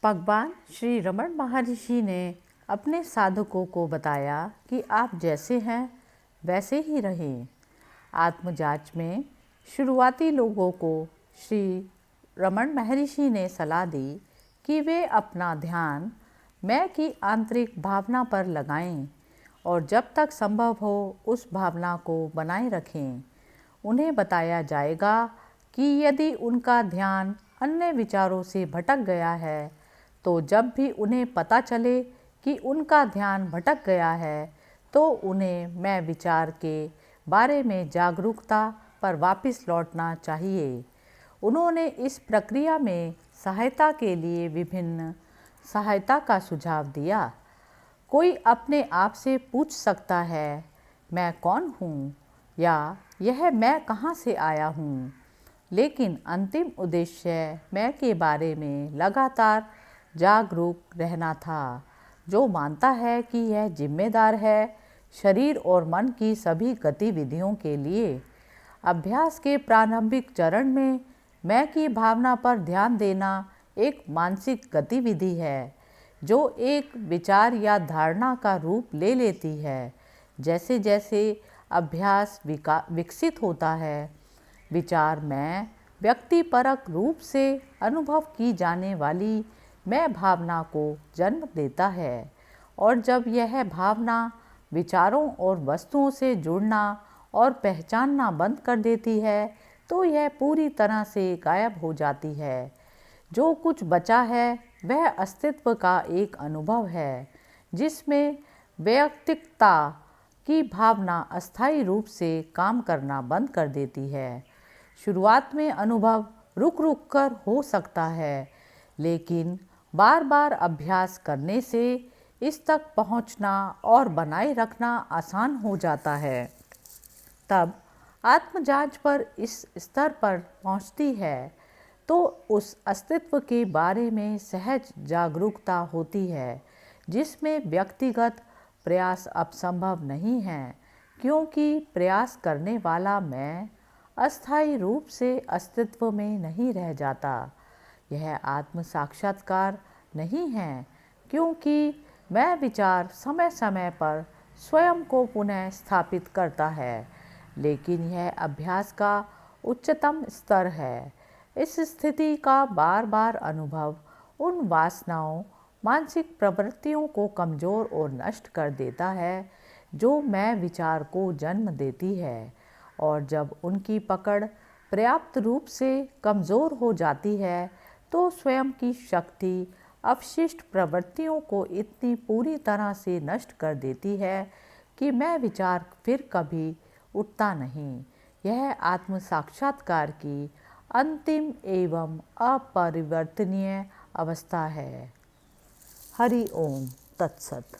भगवान श्री रमण महर्षि ने अपने साधकों को बताया कि आप जैसे हैं वैसे ही रहें। आत्मजांच में शुरुआती लोगों को श्री रमण महर्षि ने सलाह दी कि वे अपना ध्यान मैं की आंतरिक भावना पर लगाएं और जब तक संभव हो उस भावना को बनाए रखें। उन्हें बताया जाएगा कि यदि उनका ध्यान अन्य विचारों से भटक गया है तो जब भी उन्हें पता चले कि उनका ध्यान भटक गया है तो उन्हें मैं विचार के बारे में जागरूकता पर वापस लौटना चाहिए। उन्होंने इस प्रक्रिया में सहायता के लिए विभिन्न सहायता का सुझाव दिया। कोई अपने आप से पूछ सकता है, मैं कौन हूँ या यह मैं कहाँ से आया हूँ, लेकिन अंतिम उद्देश्य मैं के बारे में लगातार जागरूक रहना था, जो मानता है कि यह जिम्मेदार है शरीर और मन की सभी गतिविधियों के लिए। अभ्यास के प्रारंभिक चरण में मैं की भावना पर ध्यान देना एक मानसिक गतिविधि है जो एक विचार या धारणा का रूप ले लेती है। जैसे जैसे अभ्यास विकसित होता है, विचार मैं व्यक्तिपरक रूप से अनुभव की जाने वाली मैं भावना को जन्म देता है और जब यह भावना विचारों और वस्तुओं से जुड़ना और पहचानना बंद कर देती है तो यह पूरी तरह से गायब हो जाती है। जो कुछ बचा है वह अस्तित्व का एक अनुभव है जिसमें वैयक्तिकता की भावना अस्थायी रूप से काम करना बंद कर देती है। शुरुआत में अनुभव रुक रुक कर हो सकता है, लेकिन बार बार अभ्यास करने से इस तक पहुंचना और बनाए रखना आसान हो जाता है। तब आत्मजांच पर इस स्तर पर पहुंचती है तो उस अस्तित्व के बारे में सहज जागरूकता होती है जिसमें व्यक्तिगत प्रयास अब संभव नहीं है, क्योंकि प्रयास करने वाला मैं अस्थायी रूप से अस्तित्व में नहीं रह जाता। यह आत्म साक्षात्कार नहीं है, क्योंकि मैं विचार समय समय पर स्वयं को पुनः स्थापित करता है, लेकिन यह अभ्यास का उच्चतम स्तर है। इस स्थिति का बार बार अनुभव उन वासनाओं, मानसिक प्रवृत्तियों को कमज़ोर और नष्ट कर देता है जो मैं विचार को जन्म देती है, और जब उनकी पकड़ पर्याप्त रूप से कमज़ोर हो जाती है तो स्वयं की शक्ति अवशिष्ट प्रवृत्तियों को इतनी पूरी तरह से नष्ट कर देती है कि मैं विचार फिर कभी उठता नहीं। यह आत्म साक्षात्कार की अंतिम एवं अपरिवर्तनीय अवस्था है। हरि ओम तत्सत।